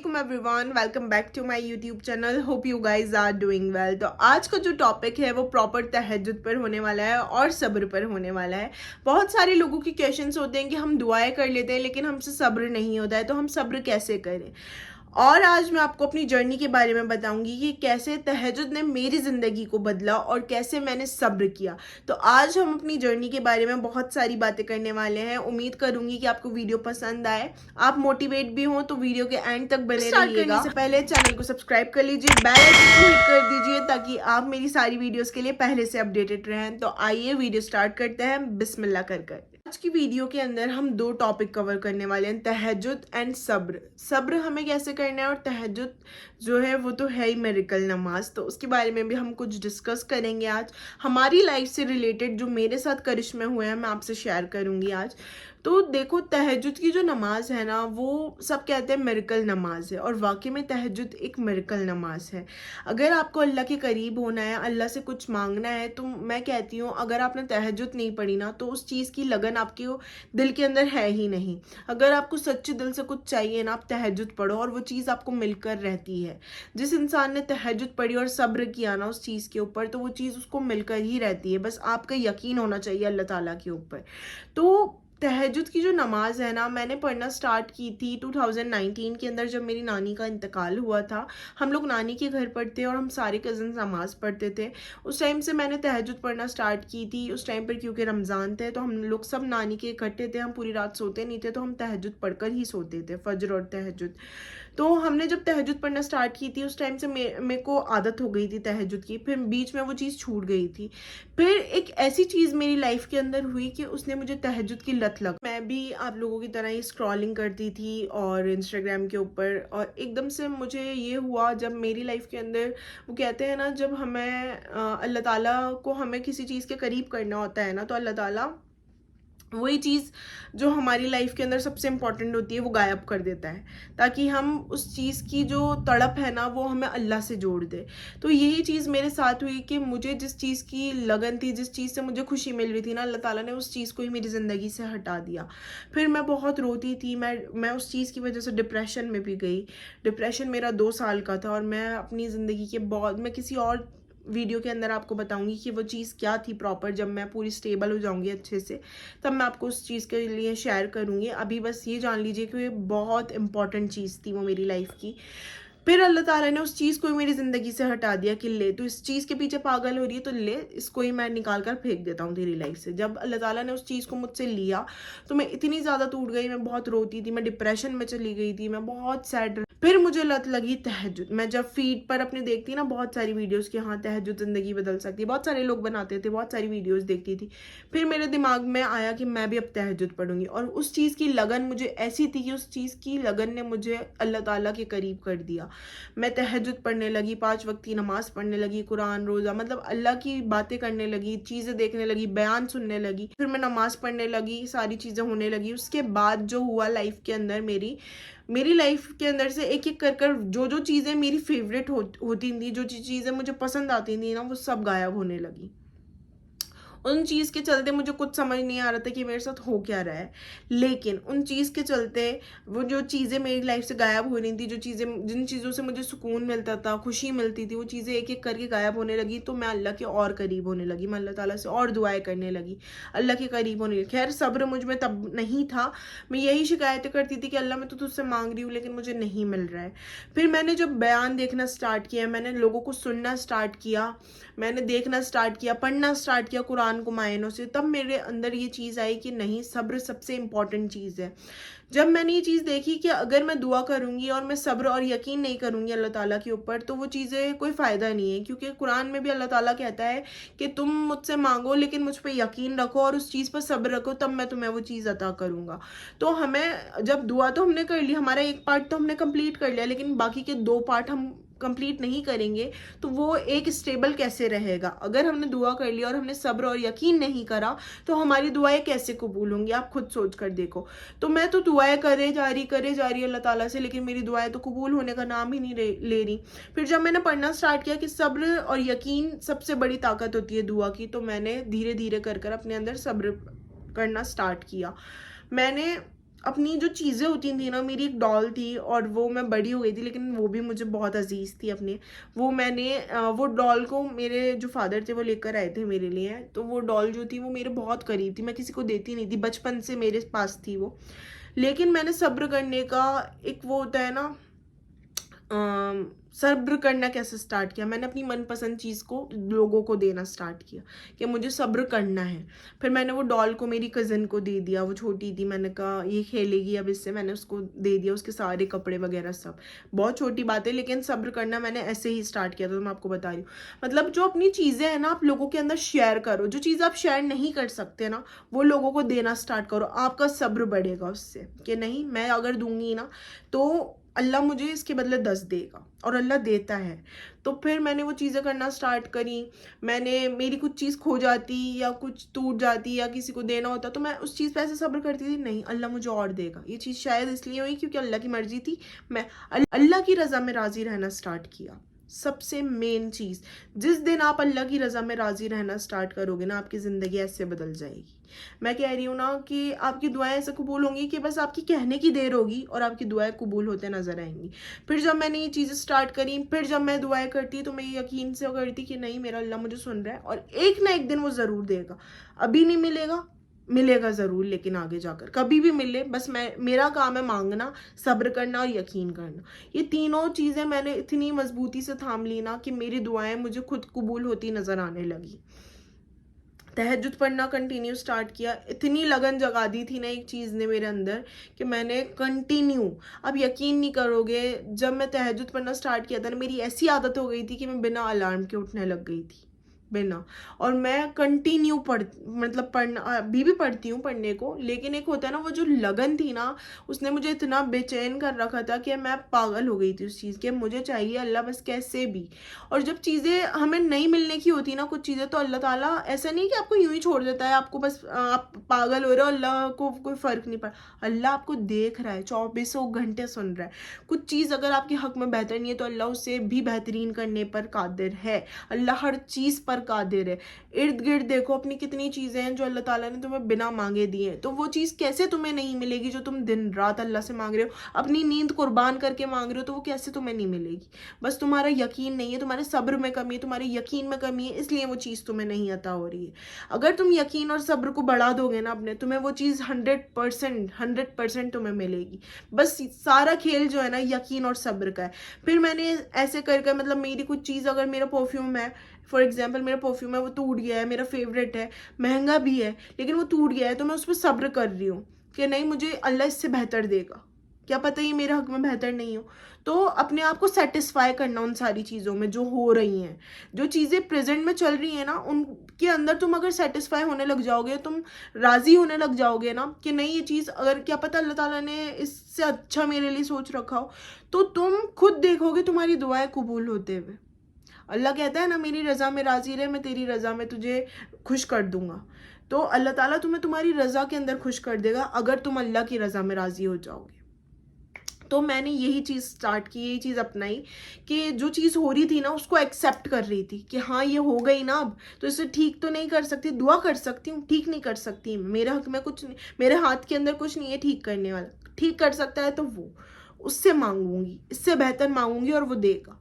Assalamualaikum everyone, welcome back to my YouTube channel. Hope you guys are doing well. तो आज का जो topic है वो प्रॉपर तहज्जुद पर होने वाला है और सब्र पर होने वाला है. बहुत सारे लोगों की क्वेश्चंस होते हैं कि हम दुआएं कर लेते हैं लेकिन हमसे सब्र नहीं होता है, तो हम सब्र कैसे करें. और आज मैं आपको अपनी जर्नी के बारे में बताऊंगी कि कैसे तहज्जुद ने मेरी ज़िंदगी को बदला और कैसे मैंने सब्र किया. तो आज हम अपनी जर्नी के बारे में बहुत सारी बातें करने वाले हैं. उम्मीद करूंगी कि आपको वीडियो पसंद आए, आप मोटिवेट भी हों, तो वीडियो के एंड तक बने रहिएगा. से पहले चैनल को सब्सक्राइब कर लीजिए, बेल आइकन को हिट कर दीजिए ताकि आप मेरी सारी वीडियोस के लिए पहले से अपडेटेड रहें. तो आइए वीडियो स्टार्ट करते हैं बिस्मिल्लाह कर. आज की वीडियो के अंदर हम दो टॉपिक कवर करने वाले हैं, तहज्जुद एंड सब्र. सब्र हमें कैसे करना है और तहज्जुद जो है वो तो है ही मिरेकल नमाज, तो उसके बारे में भी हम कुछ डिस्कस करेंगे. आज हमारी लाइफ से रिलेटेड जो मेरे साथ करिश्मे हुए हैं मैं आपसे शेयर करूंगी आज. तो देखो, तहज्जुद की जो नमाज है ना, वो सब कहते हैं मिरेकल नमाज है और वाकई में तहज्जुद एक मिरेकल नमाज है. अगर आपको अल्लाह के करीब होना है, अल्लाह से कुछ मांगना है, तो मैं कहती हूँ अगर आपने तहज्जुद नहीं पढ़ी ना तो उस चीज़ की लगन आपके दिल के अंदर है ही नहीं. अगर आपको सच्चे दिल से कुछ चाहिए ना, आप तहज्जुद पढ़ो और वो चीज़ आपको मिलकर रहती है. जिस इंसान ने तहज्जुद पढ़ी और सब्र किया ना उस चीज़ के ऊपर, तो वो चीज़ उसको मिलकर ही रहती है. बस आपका यकीन होना चाहिए अल्लाह ताला के ऊपर. तो तहज्जुद की जो नमाज है ना, मैंने पढ़ना स्टार्ट की थी 2019 के अंदर, जब मेरी नानी का इंतकाल हुआ था. हम लोग नानी के घर पढ़ते और हम सारे कज़न नमाज पढ़ते थे. उस टाइम से मैंने तहज्जुद पढ़ना स्टार्ट की थी. उस टाइम पर क्योंकि रमज़ान थे तो हम लोग सब नानी के इकट्ठे थे, हम पूरी रात सोते नहीं थे, तो हम तहज्जुद पढ़कर ही सोते थे, फजर और तहज्जुद. तो हमने जब तहज्जुद पढ़ना स्टार्ट की थी उस टाइम से मेरे को आदत हो गई थी तहज्जुद की. फिर बीच में वो चीज़ छूट गई थी. फिर एक ऐसी चीज़ मेरी लाइफ के अंदर हुई कि उसने मुझे तहज्जुद की लत लग. मैं भी आप लोगों की तरह ही स्क्रॉलिंग करती थी और इंस्टाग्राम के ऊपर, और एकदम से मुझे ये हुआ जब मेरी लाइफ के अंदर, वो कहते हैं ना, जब हमें अल्लाह ताला को हमें किसी चीज़ के करीब करना होता है ना, तो अल्लाह ताला वही चीज़ जो हमारी लाइफ के अंदर सबसे इम्पॉर्टेंट होती है वो गायब कर देता है, ताकि हम उस चीज़ की जो तड़प है ना वो हमें अल्लाह से जोड़ दे. तो यही चीज़ मेरे साथ हुई कि मुझे जिस चीज़ की लगन थी, जिस चीज़ से मुझे खुशी मिल रही थी ना, अल्लाह ताला ने उस चीज़ को ही मेरी ज़िंदगी से हटा दिया. फिर मैं बहुत रोती थी. मैं उस चीज़ की वजह से डिप्रेशन में भी गई. डिप्रेशन मेरा 2 साल का था और मैं अपनी ज़िंदगी के मैं किसी और वीडियो के अंदर आपको बताऊंगी कि वो चीज़ क्या थी प्रॉपर. जब मैं पूरी स्टेबल हो जाऊंगी अच्छे से, तब मैं आपको उस चीज़ के लिए शेयर करूंगी. अभी बस ये जान लीजिए कि बहुत इंपॉर्टेंट चीज़ थी वो मेरी लाइफ की. फिर अल्लाह ताला ने उस चीज़ को ही मेरी ज़िंदगी से हटा दिया कि ले, तो इस चीज़ के पीछे पागल हो रही है, तो ले, इसको ही मैं निकाल कर फेंक देता हूँ तेरी लाइफ से. जब अल्लाह ताला ने उस चीज़ को मुझसे लिया तो मैं इतनी ज़्यादा टूट गई, मैं बहुत रोती थी, मैं डिप्रेशन में चली गई थी, मैं बहुत सैड. फिर मुझे लत लगी तहज्जुद. मैं जब फीड पर अपने देखती ना बहुत सारी वीडियोस कि हाँ तहज्जुद ज़िंदगी बदल सकती है, बहुत सारे लोग बनाते थे, बहुत सारी वीडियोस देखती थी. फिर मेरे दिमाग में आया कि मैं भी अब तहज्जुद पढ़ूंगी, और उस चीज़ की लगन मुझे ऐसी थी कि उस चीज़ की लगन ने मुझे अल्लाह ताला के करीब कर दिया. मैं तहज्जुद पढ़ने लगी, 5 वक्त की नमाज पढ़ने लगी, कुरान, रोज़ा, मतलब अल्लाह की बातें करने लगी, चीज़ें देखने लगी, बयान सुनने लगी. फिर मैं नमाज पढ़ने लगी, सारी चीज़ें होने लगी. उसके बाद जो हुआ लाइफ के अंदर, मेरी लाइफ के अंदर से एक एक कर जो चीज़ें मेरी फेवरेट होती थी, जो चीज़ें मुझे पसंद आती थी ना, वो सब गायब होने लगी. उन चीज़ के चलते मुझे कुछ समझ नहीं आ रहा था कि मेरे साथ हो क्या रहा है, लेकिन उन चीज़ के चलते वो जो चीज़ें मेरी लाइफ से गायब हो रही थी, जिन चीज़ों से मुझे सुकून मिलता था, खुशी मिलती थी, वो चीज़ें एक एक करके गायब होने लगी. तो मैं अल्लाह के और करीब होने लगी, मैं अल्लाह ताला से और दुआएं करने लगी, अल्लाह के करीब होने लगी. खैर सब्र मुझ में तब नहीं था. मैं यही शिकायतें करती थी कि अल्लाह मैं तो तुझसे मांग रही हूँ लेकिन मुझे नहीं मिल रहा है. फिर मैंने जब बयान देखना स्टार्ट किया, मैंने लोगों को सुनना स्टार्ट किया, मैंने देखना स्टार्ट किया, पढ़ना स्टार्ट किया कुरान को मायनों से, तब मेरे अंदर ये चीज़ आई कि नहीं, सब्र सबसे इम्पॉर्टेंट चीज़ है. जब मैंने ये चीज़ देखी कि अगर मैं दुआ करूंगी और मैं सब्र और यकीन नहीं करूंगी अल्लाह ताला के ऊपर, तो वो चीज़ें कोई फ़ायदा नहीं है. क्योंकि कुरान में भी अल्लाह ताला कहता है कि तुम मुझसे मांगो लेकिन मुझ पर यकीन रखो और उस चीज़ पर सब्र रखो, तब मैं तुम्हें वो चीज़ अता करूंगा. तो हमें जब दुआ तो हमने कर ली, हमारा एक पार्ट तो हमने कंप्लीट कर लिया, लेकिन बाकी के 2 पार्ट हम कंप्लीट नहीं करेंगे तो वो एक स्टेबल कैसे रहेगा. अगर हमने दुआ कर लिया और हमने सब्र और यकीन नहीं करा तो हमारी दुआएं कैसे कबूल होंगी, आप खुद सोच कर देखो. तो मैं तो दुआएं करे जा रही अल्लाह ताला से, लेकिन मेरी दुआएं तो कबूल होने का नाम ही नहीं ले रही. फिर जब मैंने पढ़ना स्टार्ट किया कि सब्र और यकीन सबसे बड़ी ताकत होती है दुआ की, तो मैंने धीरे धीरे कर अपने अंदर सब्र करना स्टार्ट किया. मैंने अपनी जो चीज़ें होती थी ना, मेरी एक डॉल थी और वो मैं बड़ी हो गई थी, लेकिन वो भी मुझे बहुत अजीज़ थी अपनी। वो मैंने वो डॉल को मेरे जो फादर थे वो लेकर आए थे मेरे लिए, तो वो डॉल जो थी वो मेरे बहुत करीब थी, मैं किसी को देती नहीं थी, बचपन से मेरे पास थी वो। लेकिन मैंने सब्र करने का एक वो होता है ना, सब्र करना कैसे स्टार्ट किया, मैंने अपनी मनपसंद चीज़ को लोगों को देना स्टार्ट किया कि मुझे सब्र करना है। फिर मैंने वो डॉल को मेरी कज़न को दे दिया, वो छोटी थी, मैंने कहा ये खेलेगी अब इससे, मैंने उसको दे दिया उसके सारे कपड़े वगैरह सब। बहुत छोटी बात है, लेकिन सब्र करना मैंने ऐसे ही स्टार्ट किया था, तो मैं आपको बता रही हूँ। मतलब जो अपनी चीज़ें हैं ना, आप लोगों के अंदर शेयर करो, जो चीज़ आप शेयर नहीं कर सकते ना वो लोगों को देना स्टार्ट करो, आपका सब्र बढ़ेगा उससे, कि नहीं मैं अगर दूंगी ना तो अल्लाह मुझे इसके बदले 10 देगा, और अल्लाह देता है। तो फिर मैंने वो चीज़ें करना स्टार्ट करी। मेरी कुछ चीज़ खो जाती या कुछ टूट जाती या किसी को देना होता, तो मैं उस चीज़ पे ऐसे सब्र करती थी, नहीं अल्लाह मुझे और देगा। ये चीज़ शायद इसलिए हुई क्योंकि अल्लाह की मर्जी थी। मैं अल्लाह की रज़ा में राज़ी रहना स्टार्ट किया। सबसे मेन चीज़, जिस दिन आप अल्लाह की रज़ा में राज़ी रहना स्टार्ट करोगे ना, आपकी ज़िंदगी ऐसे बदल जाएगी। मैं कह रही हूँ ना कि आपकी दुआएं ऐसे कबूल होंगी कि बस आपकी कहने की देर होगी और आपकी दुआएं कबूल होते नजर आएंगी। फिर जब मैंने ये चीज़ें स्टार्ट करी, फिर जब मैं दुआएं करती तो मैं ये यकीन से करती कि नहीं मेरा अल्लाह मुझे सुन रहा है और एक ना एक दिन वो ज़रूर देगा। अभी नहीं मिलेगा, मिलेगा ज़रूर, लेकिन आगे जाकर कभी भी मिले, बस मेरा काम है मांगना, सब्र करना और यकीन करना। ये तीनों चीज़ें मैंने इतनी मजबूती से थाम ली ना कि मेरी दुआएं मुझे खुद कबूल होती नज़र आने लगी। तहज्जुद पढ़ना कंटिन्यू स्टार्ट किया, इतनी लगन जगा दी थी ना एक चीज़ ने मेरे अंदर कि मैंने कंटिन्यू, अब यकीन नहीं करोगे, जब मैं तहज्जुद पढ़ना स्टार्ट किया था ना, मेरी ऐसी आदत हो गई थी कि मैं बिना अलार्म के उठने लग गई थी, बिना। और मैं कंटिन्यू मतलब पढ़ना अभी भी पढ़ती हूँ पढ़ने को, लेकिन एक होता है ना वो जो लगन थी ना, उसने मुझे इतना बेचैन कर रखा था कि मैं पागल हो गई थी उस चीज़ के, मुझे चाहिए अल्लाह बस कैसे भी। और जब चीज़ें हमें नहीं मिलने की होती ना कुछ चीज़ें, तो अल्लाह ताला ऐसा नहीं कि आपको यूं ही छोड़ देता है, आपको बस आप पागल हो रहे हो, अल्लाह को कोई फ़र्क नहीं पड़ा। अल्लाह आपको देख रहा है, 24 घंटे सुन रहा है। कुछ चीज़ अगर आपके हक में बेहतर नहीं है तो अल्लाह उससे भी बेहतरीन करने पर कादिर है। अल्लाह हर चीज़ पर कादिर है। इर्द गिर्द देखो अपनी कितनी चीज़ें हैं जो अल्लाह ताला ने तुम्हें बिना मांगे दी हैं, तो वो चीज़ कैसे तुम्हें नहीं मिलेगी जो तुम दिन रात अल्लाह से मांग रहे हो, अपनी नींद कुर्बान करके मांग रहे हो, तो वो कैसे तुम्हें नहीं मिलेगी। बस तुम्हारा यकीन नहीं है, तुम्हारे सब्र में कमी है, तुम्हारे यकीन में कमी है, इसलिए वो चीज़ तुम्हें नहीं अता हो रही है। अगर तुम यकीन और सब्र को बढ़ा दोगे ना अपने, तुम्हें वो चीज़ 100% तुम्हें मिलेगी। बस सारा खेल जो है ना यकीन और सब्र का है। फिर मैंने ऐसे कर मतलब मेरी कुछ चीज़, अगर मेरा परफ्यूम है फॉर एग्जाम्पल, मेरा परफ्यूम है वो टूट गया है, मेरा फेवरेट है, महंगा भी है, लेकिन वो टूट गया है, तो मैं उस पर सब्र कर रही हूँ कि नहीं मुझे अल्लाह इससे बेहतर देगा, क्या पता ये मेरे हक में बेहतर नहीं हो। तो अपने आप को सेटिस्फाई करना उन सारी चीज़ों में जो हो रही हैं, जो चीज़ें प्रेजेंट में चल रही हैं ना, उनके अंदर तुम अगर सेटिस्फाई होने लग जाओगे, तुम राज़ी होने लग जाओगे ना कि नहीं ये चीज़ अगर क्या पता अल्लाह ताला ने इससे अच्छा मेरे लिए सोच रखा हो, तो तुम खुद देखोगे तुम्हारी दुआएं कबूल होते हुए। अल्लाह कहता है ना मेरी रज़ा में राज़ी रहे, मैं तेरी रज़ा में तुझे खुश कर दूंगा। तो अल्लाह ताला तुम्हें तुम्हारी रज़ा के अंदर खुश कर देगा अगर तुम अल्लाह की रज़ा में राज़ी हो जाओगे। तो मैंने यही चीज़ स्टार्ट की, यही चीज़ अपनाई कि जो चीज़ हो रही थी ना उसको एक्सेप्ट कर रही थी कि हाँ ये हो गई ना, अब तो इसे ठीक तो नहीं कर सकती, दुआ कर सकती हूँ, ठीक नहीं कर सकती, मेरे हक में कुछ नहीं, मेरे हाथ के अंदर कुछ नहीं है ठीक करने वाला, ठीक कर सकता है तो वो, उससे मांगूंगी, इससे बेहतर मांगूंगी और वो देगा।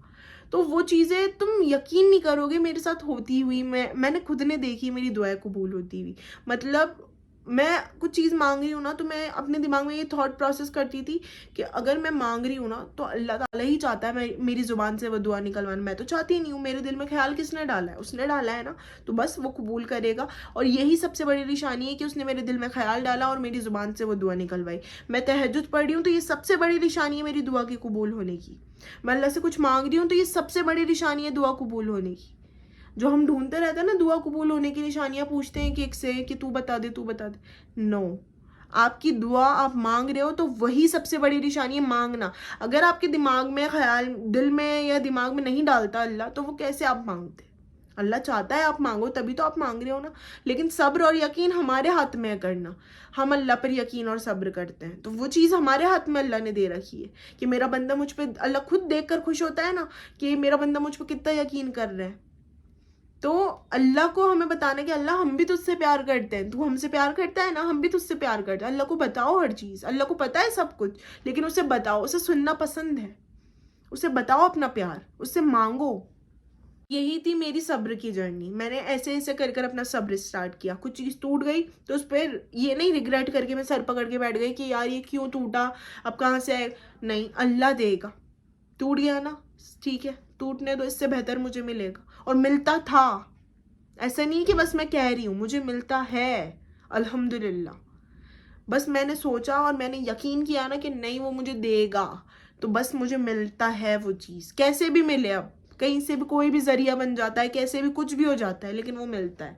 तो वो चीज़ें तुम यकीन नहीं करोगे मेरे साथ होती हुई, मैंने खुद ने देखी मेरी दुआएं कबूल होती हुई। मतलब मैं कुछ चीज़ मांग रही हूँ ना, तो मैं अपने दिमाग में ये थॉट प्रोसेस करती थी कि अगर मैं मांग रही हूँ ना तो अल्लाह ताला ही चाहता है मेरी ज़ुबान से वो दुआ निकलवाना, मैं तो चाहती नहीं हूँ। मेरे दिल में ख्याल किसने डाला है, उसने डाला है ना, तो बस वो कबूल करेगा। और यही सबसे बड़ी निशानी है कि उसने मेरे दिल में ख्याल डाला और मेरी ज़ुबान से वो दुआ निकलवाई। मैं तहज्जुद पढ़ रही हूँ तो ये सबसे बड़ी निशानी है मेरी दुआ की कबूल होने की। मैं अल्लाह से कुछ मांग रही हूँ तो ये सबसे बड़ी निशानी है दुआ कबूल होने की। जो हम ढूंढते रहते हैं ना दुआ कबूल होने की निशानियां, पूछते हैं कि एक से कि तू बता दे तू बता दे, नो, आपकी दुआ आप मांग रहे हो तो वही सबसे बड़ी निशानी है, मांगना। अगर आपके दिमाग में ख्याल, दिल में या दिमाग में नहीं डालता अल्लाह, तो वो कैसे आप मांगते। अल्लाह चाहता है आप मांगो तभी तो आप मांग रहे हो ना। लेकिन सब्र और यकीन हमारे हाथ में है करना, हम अल्लाह पर यकीन और सब्र करते हैं, तो वो चीज़ हमारे हाथ में अल्लाह ने दे रखी है कि मेरा बंदा मुझ पर, अल्लाह खुद देख कर खुश होता है ना कि मेरा बंदा मुझ पर कितना यकीन कर रहा है। تو اللہ کو ہمیں بتانا کہ اللہ ہم بھی تجھ سے پیار کرتے ہیں, تو ہم سے پیار کرتا ہے نا, ہم بھی تجھ سے پیار کرتے ہیں. اللہ کو بتاؤ ہر چیز, اللہ کو پتا ہے سب کچھ, لیکن اسے بتاؤ, اسے سننا پسند ہے, اسے بتاؤ اپنا پیار, اس سے مانگو. یہی تھی میری صبر کی جرنی. میں نے ایسے ایسے کر کر اپنا صبر اسٹارٹ کیا. کچھ چیز ٹوٹ گئی تو اس پہ یہ نہیں ریگریٹ کر کے میں سر پکڑ کے بیٹھ گئی کہ یار یہ کیوں ٹوٹا, اب کہاں سے آئے. نہیں, اللہ دے گا. ٹوٹ گیا نا, ٹھیک ہے, ٹوٹنے دو, اس سے بہتر مجھے ملے گا. اور ملتا تھا, ایسا نہیں کہ بس میں کہہ رہی ہوں, مجھے ملتا ہے الحمدللہ. بس میں نے سوچا اور میں نے یقین کیا نا کہ نہیں وہ مجھے دے گا, تو بس مجھے ملتا ہے وہ چیز, کیسے بھی ملے. اب کہیں سے بھی کوئی بھی ذریعہ بن جاتا ہے, کیسے بھی کچھ بھی ہو جاتا ہے, لیکن وہ ملتا ہے.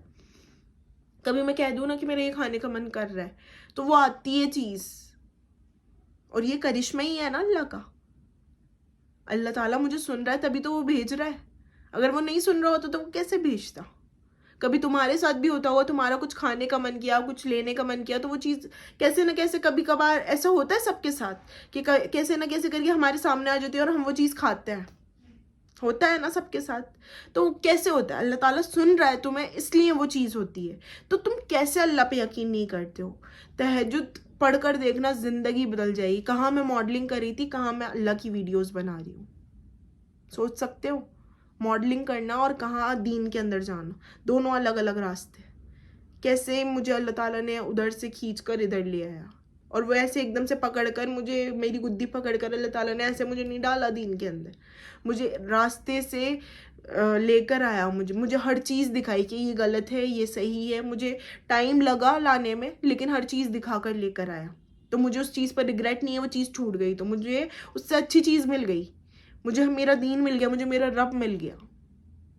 کبھی میں کہہ دوں نا کہ میرا یہ کھانے کا من کر رہا ہے, تو وہ آتی ہے چیز. اور یہ کرشمہ ہی ہے نا اللہ کا. اللہ تعالیٰ مجھے سن رہا ہے تبھی تو وہ بھیج رہا ہے. اگر وہ نہیں سن رہا ہوتا تو وہ کیسے بھیجتا. کبھی تمہارے ساتھ بھی ہوتا ہوگا, تمہارا کچھ کھانے کا من کیا, کچھ لینے کا من کیا, تو وہ چیز کیسے نہ کیسے کبھی کبھار ایسا ہوتا ہے سب کے ساتھ کہ کیسے نہ کیسے کر کے ہمارے سامنے آ جاتی ہے اور ہم وہ چیز کھاتے ہیں. ہوتا ہے نا سب کے ساتھ. تو کیسے ہوتا ہے, اللہ تعالیٰ سن رہا ہے تمہیں, اس لیے وہ چیز ہوتی ہے. تو تم کیسے اللہ پہ یقین نہیں کرتے ہو. تہجد پڑھ کر دیکھنا, زندگی بدل جائے گی. کہاں میں ماڈلنگ کر رہی تھی, کہاں میں اللہ کی ویڈیوز بنا رہی ہوں. سوچ سکتے ہو, ماڈلنگ کرنا اور کہاں دین کے اندر جانا, دونوں الگ الگ راستے. کیسے مجھے اللہ تعالیٰ نے ادھر سے کھینچ کر ادھر لے آیا, اور وہ ایسے ایک دم سے پکڑ کر مجھے, میری گدی پکڑ کر اللہ تعالیٰ نے ایسے مجھے نہیں ڈالا دین کے اندر. مجھے راستے سے لے کر آیا, مجھے ہر چیز دکھائی کہ یہ غلط ہے, یہ صحیح ہے. مجھے ٹائم لگا لانے میں, لیکن ہر چیز دکھا کر لے کر آیا. تو مجھے اس چیز پر ریگریٹ نہیں ہے, وہ چیز چھوٹ گئی تو مجھے اس سے اچھی چیز مل گئی. مجھے میرا دین مل گیا, مجھے میرا رب مل گیا,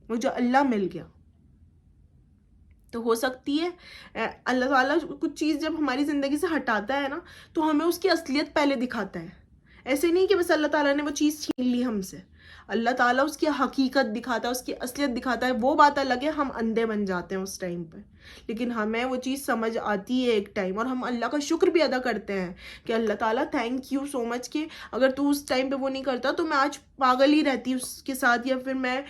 مجھے اللہ مل گیا. تو ہو سکتی ہے اللہ تعالیٰ کچھ چیز جب ہماری زندگی سے ہٹاتا ہے نا, تو ہمیں اس کی اصلیت پہلے دکھاتا ہے. ایسے نہیں کہ بس اللہ تعالیٰ نے وہ چیز چھین لی ہم سے. اللہ تعالیٰ اس کی حقیقت دکھاتا ہے, اس کی اصلیت دکھاتا ہے. وہ بات الگ ہے, ہم اندھے بن جاتے ہیں اس ٹائم پہ, لیکن ہمیں وہ چیز سمجھ آتی ہے ایک ٹائم, اور ہم اللہ کا شکر بھی ادا کرتے ہیں کہ اللہ تعالیٰ تھینک یو سو مچ, کہ اگر تو اس ٹائم پہ وہ نہیں کرتا تو میں آج پاگل ہی رہتی اس کے ساتھ, یا پھر میں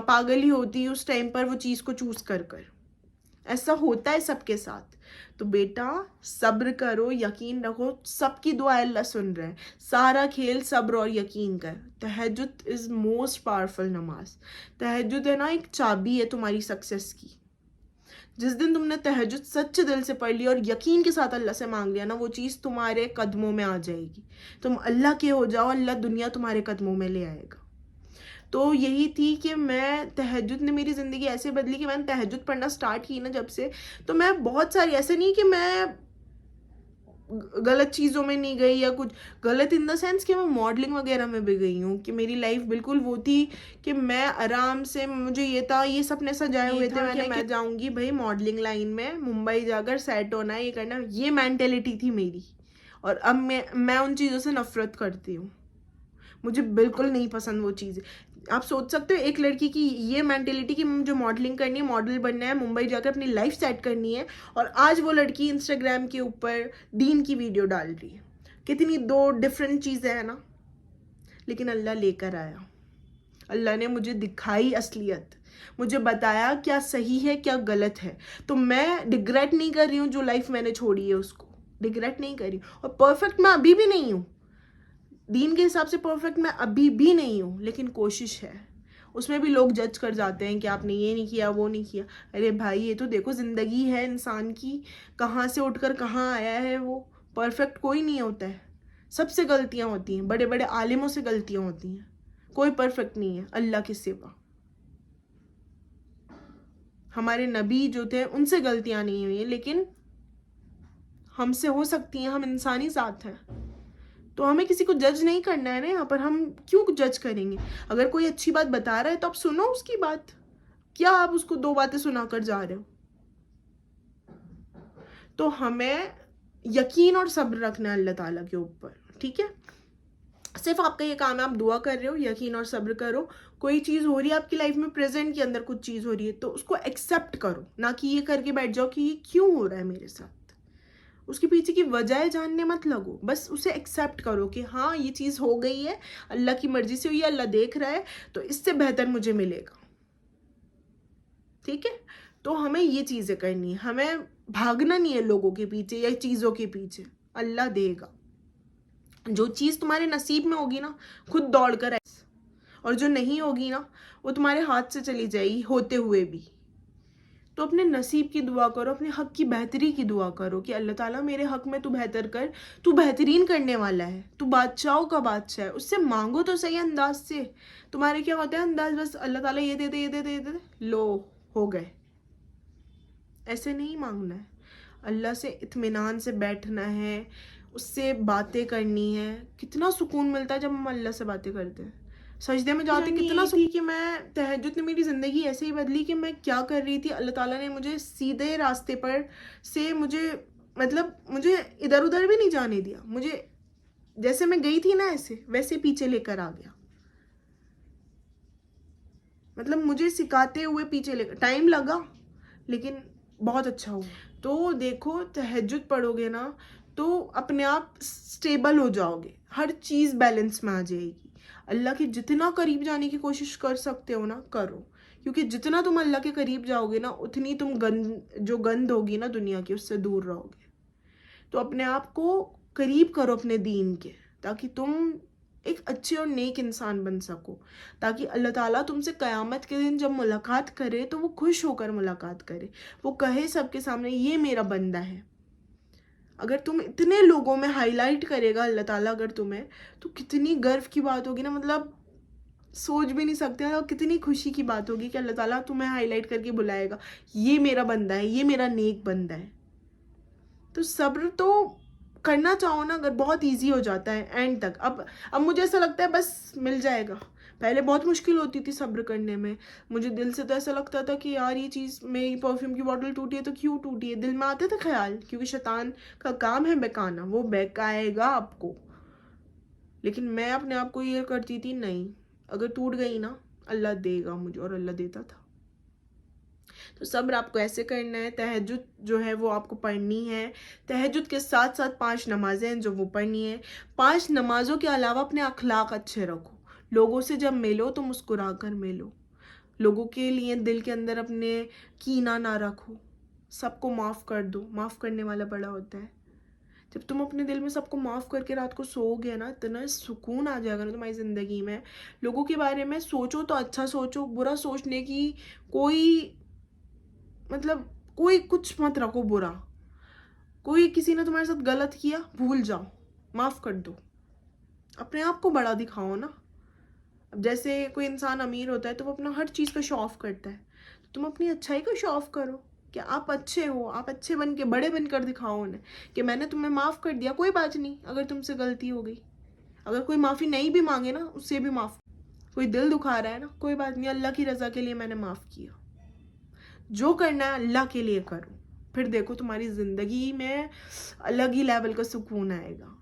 پاگل ہی ہوتی اس ٹائم پر وہ چیز کو چوز کر کر. ایسا ہوتا ہے سب کے ساتھ. تو بیٹا صبر کرو, یقین رکھو, سب کی دعا اللہ سن رہے ہیں. سارا کھیل صبر اور یقین کا ہے. تہجد از موسٹ پاورفل نماز. تہجد ہے نا ایک چابی ہے تمہاری سکسیس کی. جس دن تم نے تہجد سچے دل سے پڑھ لیا اور یقین کے ساتھ اللہ سے مانگ لیا نا, وہ چیز تمہارے قدموں میں آ جائے گی. تم اللہ کے ہو جاؤ, اللہ دنیا تمہارے قدموں میں لے آئے گا. تو یہی تھی کہ میں, تہجد نے میری زندگی ایسے بدلی کہ میں نے تہجد پڑھنا سٹارٹ کی نا جب سے, تو میں بہت ساری, ایسے نہیں کہ میں غلط چیزوں میں نہیں گئی یا کچھ غلط ان دا سینس کہ میں ماڈلنگ وغیرہ میں بھی گئی ہوں, کہ میری لائف بالکل وہ تھی کہ میں آرام سے, مجھے یہ تھا, یہ سپنے سجائے ہوئے تھے میں جاؤں گی بھائی ماڈلنگ لائن میں, ممبئی جا کر سیٹ ہونا ہے, یہ کرنا, یہ مینٹیلٹی تھی میری. اور اب میں ان چیزوں سے نفرت کرتی ہوں. مجھے بالکل نہیں پسند وہ چیزیں. آپ سوچ سکتے ہو ایک لڑکی کی یہ مینٹیلٹی کہ مجھے ماڈلنگ کرنی ہے, ماڈل بننا ہے, ممبئی جا کے اپنی لائف سیٹ کرنی ہے, اور آج وہ لڑکی انسٹاگرام کے اوپر دین کی ویڈیو ڈال رہی ہے. کتنی دو ڈفرینٹ چیزیں ہیں نا. لیکن اللہ لے کر آیا, اللہ نے مجھے دکھائی اصلیت, مجھے بتایا کیا صحیح ہے کیا غلط ہے. تو میں ریگریٹ نہیں کر رہی ہوں جو لائف میں نے چھوڑی ہے, اس کو ریگریٹ نہیں کر رہی ہوں. اور پرفیکٹ میں ابھی بھی نہیں ہوں, دین کے حساب سے پرفیکٹ میں ابھی بھی نہیں ہوں, لیکن کوشش ہے. اس میں بھی لوگ جج کر جاتے ہیں کہ آپ نے یہ نہیں کیا, وہ نہیں کیا. ارے بھائی یہ تو دیکھو زندگی ہے انسان کی, کہاں سے اٹھ کر کہاں آیا ہے. وہ پرفیکٹ کوئی نہیں ہوتا ہے, سب سے غلطیاں ہوتی ہیں, بڑے بڑے عالموں سے غلطیاں ہوتی ہیں. کوئی پرفیکٹ نہیں ہے اللہ کے سوا. ہمارے نبی جو تھے ان سے غلطیاں نہیں ہوئی ہیں, لیکن ہم سے ہو سکتی ہیں, ہم انسانی ذات ہیں. تو ہمیں کسی کو جج نہیں کرنا ہے نا یہاں پر. ہم کیوں جج کریں گے؟ اگر کوئی اچھی بات بتا رہا ہے تو آپ سنو اس کی بات, کیا آپ اس کو دو باتیں سنا کر جا رہے ہو؟ تو ہمیں یقین اور صبر رکھنا ہے اللہ تعالیٰ کے اوپر, ٹھیک ہے. صرف آپ کا یہ کام ہے, آپ دعا کر رہے ہو, یقین اور صبر کرو. کوئی چیز ہو رہی ہے آپ کی لائف میں, پریزنٹ کے اندر کچھ چیز ہو رہی ہے, تو اس کو ایکسیپٹ کرو, نہ کہ یہ کر کے بیٹھ جاؤ کہ یہ کیوں ہو رہا ہے میرے ساتھ. اس کے پیچھے کی وجہ جاننے مت لگو, بس اسے ایکسیپٹ کرو کہ ہاں یہ چیز ہو گئی ہے, اللہ کی مرضی سے ہوئی ہے, اللہ دیکھ رہا ہے, تو اس سے بہتر مجھے ملے گا. ٹھیک ہے. تو ہمیں یہ چیزیں کرنی ہے, ہمیں بھاگنا نہیں ہے لوگوں کے پیچھے یا چیزوں کے پیچھے. اللہ دے گا. جو چیز تمہارے نصیب میں ہوگی نا خود دوڑ کر آئے, اور جو نہیں ہوگی نا وہ تمہارے ہاتھ سے چلی جائے گی ہوتے ہوئے بھی. تو اپنے نصیب کی دعا کرو, اپنے حق کی بہتری کی دعا کرو کہ اللہ تعالیٰ میرے حق میں تو بہتر کر, تو بہترین کرنے والا ہے, تو بادشاہوں کا بادشاہ ہے. اس سے مانگو تو صحیح انداز سے. تمہارے کیا ہوتا ہے انداز, بس اللہ تعالیٰ یہ دے دے یہ دے دے یہ دے دے, لو ہو گئے. ایسے نہیں مانگنا ہے. اللہ سے اطمینان سے بیٹھنا ہے, اس سے باتیں کرنی ہے. کتنا سکون ملتا ہے جب ہم اللہ سے باتیں کرتے ہیں, سجدے میں جاتے کتنا سکون. کہ میں تہجد نے میری زندگی ایسے ہی بدلی کہ میں کیا کر رہی تھی, اللہ تعالیٰ نے مجھے سیدھے راستے پر سے مجھے ادھر ادھر بھی نہیں جانے دیا. مجھے جیسے میں گئی تھی نا ایسے ویسے پیچھے لے کر آ گیا. مجھے سکھاتے ہوئے پیچھے لے کر, ٹائم لگا لیکن بہت اچھا ہوا. تو دیکھو تہجد پڑھو گے نا تو اپنے آپ سٹیبل ہو جاؤ گے, ہر چیز بیلنس میں آ جائے گی. اللہ کے جتنا قریب جانے کی کوشش کر سکتے ہو نا کرو, کیونکہ جتنا تم اللہ کے قریب جاؤ گے نا اتنی تم جو گند ہوگی نا دنیا کی اس سے دور رہو گے. تو اپنے آپ کو قریب کرو اپنے دین کے, تاکہ تم ایک اچھے اور نیک انسان بن سکو, تاکہ اللہ تعالیٰ تم سے قیامت کے دن جب ملاقات کرے تو وہ خوش ہو کر ملاقات کرے, وہ کہے سب کے سامنے یہ میرا بندہ ہے. اگر تم اتنے لوگوں میں ہائی لائٹ کرے گا اللہ تعالیٰ اگر تمہیں, تو کتنی گرو کی بات ہوگی نا, سوچ بھی نہیں سکتے. اور کتنی خوشی کی بات ہوگی کہ اللہ تعالیٰ تمہیں ہائی لائٹ کر کے بلائے گا, یہ میرا بندہ ہے, یہ میرا نیک بندہ ہے. تو صبر تو کرنا چاہو نا اگر, بہت ایزی ہو جاتا ہے اینڈ تک. اب مجھے ایسا لگتا ہے بس مل جائے گا. پہلے بہت مشکل ہوتی تھی صبر کرنے میں. مجھے دل سے تو ایسا لگتا تھا کہ یار یہ چیز, میری پرفیوم کی بوٹل ٹوٹی ہے تو کیوں ٹوٹی ہے, دل میں آتے تھے خیال, کیونکہ شیطان کا کام ہے بہکانا, وہ بہکائے گا آپ کو. لیکن میں اپنے آپ کو یہ کرتی تھی نہیں, اگر ٹوٹ گئی نا اللہ دے گا مجھے, اور اللہ دیتا تھا. تو صبر آپ کو ایسے کرنا ہے. تہجد جو ہے وہ آپ کو پڑھنی ہے. تہجد کے ساتھ ساتھ 5 نمازیں ہیں جو وہ پڑھنی ہے. 5 نمازوں کے علاوہ اپنے اخلاق اچھے رکھو. لوگوں سے جب ملو تو مسکرا کر ملو. لوگوں کے لیے دل کے اندر اپنے کینہ نہ رکھو, سب کو معاف کر دو. معاف کرنے والا بڑا ہوتا ہے. جب تم اپنے دل میں سب کو معاف کر کے رات کو سو گے نا, اتنا سکون آ جائے گا نا تمہاری زندگی میں. لوگوں کے بارے میں سوچو تو اچھا سوچو, برا سوچنے کی کوئی کچھ مت رکھو برا. کوئی کسی نے تمہارے ساتھ غلط کیا بھول جاؤ, معاف کر دو. اپنے آپ کو بڑا دکھاؤ نا. اب جیسے کوئی انسان امیر ہوتا ہے تو وہ اپنا ہر چیز کا شو آف کرتا ہے, تو تم اپنی اچھائی کا شو آف کرو کہ آپ اچھے ہو. آپ اچھے بن کے بڑے بن کر دکھاؤ انہیں کہ میں نے تمہیں معاف کر دیا, کوئی بات نہیں. اگر تم سے غلطی ہو گئی, اگر کوئی معافی نہیں بھی مانگے نا اس سے بھی معاف. کوئی دل دکھا رہا ہے نا, کوئی بات نہیں, اللہ کی رضا کے لیے میں نے معاف کیا. جو کرنا ہے اللہ کے لیے کرو, پھر دیکھو تمہاری زندگی میں الگ ہی لیول کا سکون آئے گا.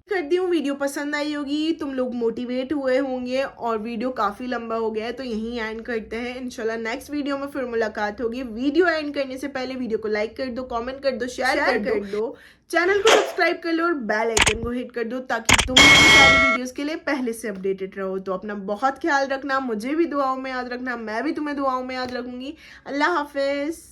کرتی ہوں ویڈیو پسند آئی ہوگی, تم لوگ موٹیویٹ ہوئے ہوں گے, اور ویڈیو کافی لمبا ہو گیا ہے تو یہیں اینڈ کرتے ہیں. انشاءاللہ نیکسٹ ویڈیو میں پھر ملاقات ہوگی. ویڈیو اینڈ کرنے سے پہلے ویڈیو کو لائک کر دو, کامنٹ کر دو, شیئر کر دو, چینل کو سبسکرائب کر لو اور بیل آئیکن کو ہٹ کر دو تاکہ تم ساری ویڈیوز کے لیے پہلے سے اپڈیٹڈ رہو. تو اپنا بہت خیال رکھنا, مجھے بھی دعاؤں میں یاد رکھنا, میں بھی تمہیں دعاؤں میں یاد رکھوں گی. اللہ حافظ.